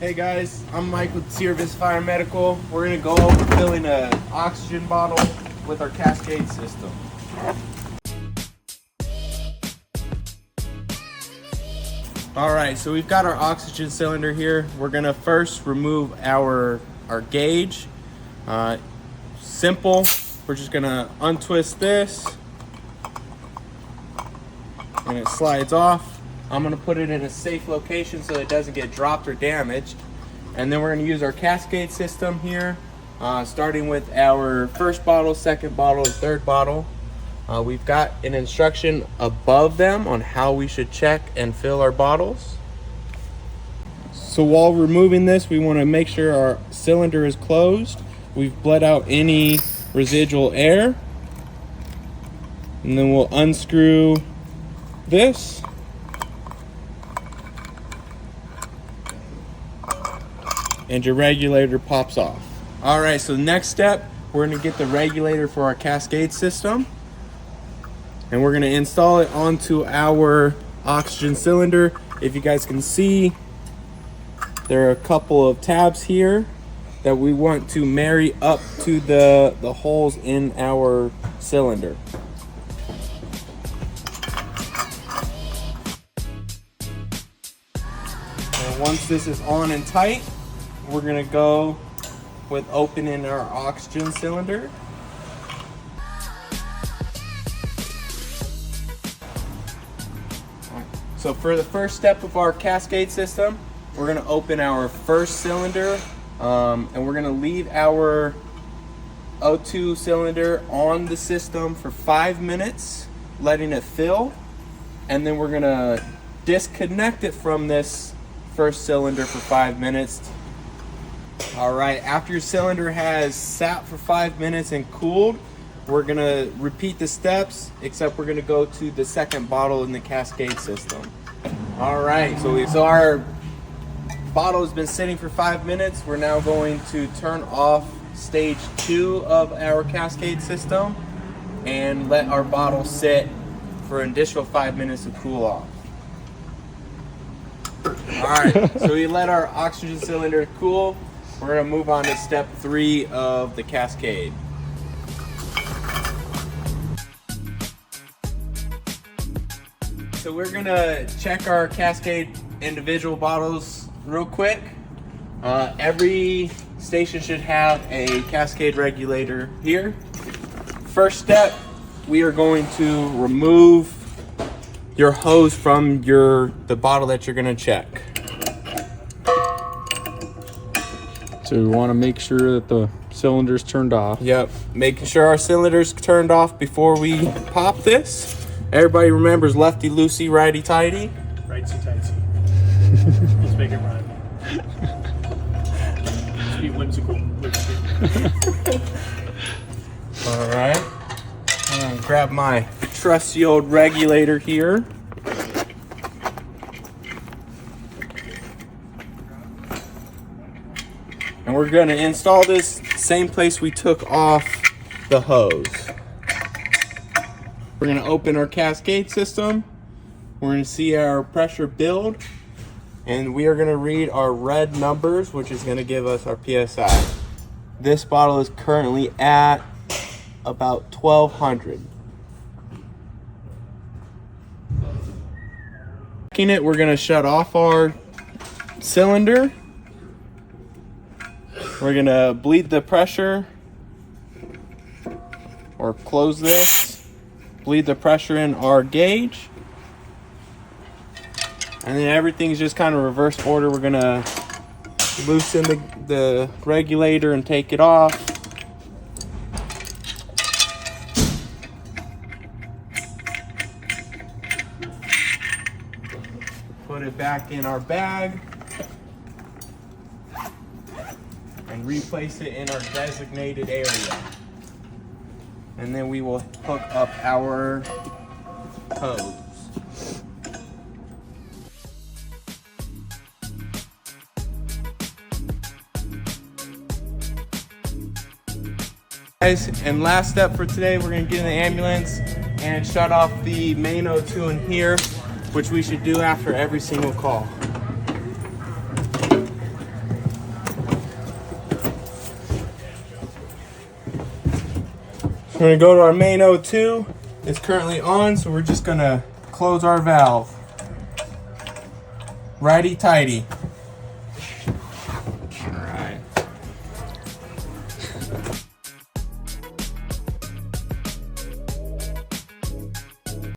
Hey guys, I'm Mike with Service Fire Medical. We're gonna go over filling an oxygen bottle with our Cascade system. All right, so we've got our oxygen cylinder here. We're gonna first remove our gauge. Simple. We're just gonna untwist this, and it slides off. I'm gonna put it in a safe location so it doesn't get dropped or damaged. And then we're gonna use our Cascade system here, starting with our first bottle, second bottle, and third bottle. We've got an instruction above them on how we should check and fill our bottles. So while removing this, we wanna make sure our cylinder is closed. We've bled out any residual air. And then we'll unscrew this. And your regulator pops off. All right, so the next step, we're gonna get the regulator for our Cascade system. And we're gonna install it onto our oxygen cylinder. If you guys can see, there are a couple of tabs here that we want to marry up to the holes in our cylinder. And once this is on and tight, we're gonna go with opening our oxygen cylinder. So for the first step of our Cascade system, we're gonna open our first cylinder, and we're gonna leave our O2 cylinder on the system for 5 minutes, letting it fill, and then we're gonna disconnect it from this first cylinder for 5 minutes. All right, after your cylinder has sat for 5 minutes and cooled, we're gonna repeat the steps, except we're gonna go to the second bottle in the Cascade system. All right, so our bottle has been sitting for 5 minutes. We're now going to turn off stage 2 of our Cascade system and let our bottle sit for an additional 5 minutes to cool off. All right, so we let our oxygen cylinder cool. We're gonna move on to step 3 of the Cascade. So we're gonna check our Cascade individual bottles real quick. Every station should have a Cascade regulator here. First step, we are going to remove your hose from the bottle that you're gonna check. So we want to make sure that the cylinder's turned off. Yep, making sure our cylinder's turned off before we pop this. Everybody remembers lefty loosey, righty tighty. Rightsy tightsy. Let's make it rhyme. Let's be whimsical. All right, I'm gonna grab my trusty old regulator here. And we're gonna install this same place we took off the hose. We're gonna open our Cascade system. We're gonna see our pressure build, and we are gonna read our red numbers, which is gonna give us our PSI. This bottle is currently at about 1200. We're gonna shut off our cylinder. We're gonna bleed the pressure, or close this, bleed the pressure in our gauge, and then everything's just kind of reverse order. We're gonna loosen the regulator and take it off. Put it back in our bag. And replace it in our designated area. And then we will hook up our hose. Guys, and last step for today, we're gonna get in the ambulance and shut off the main O2 in here, which we should do after every single call. We're gonna go to our main O2. It's currently on, so we're just gonna close our valve. Righty tighty.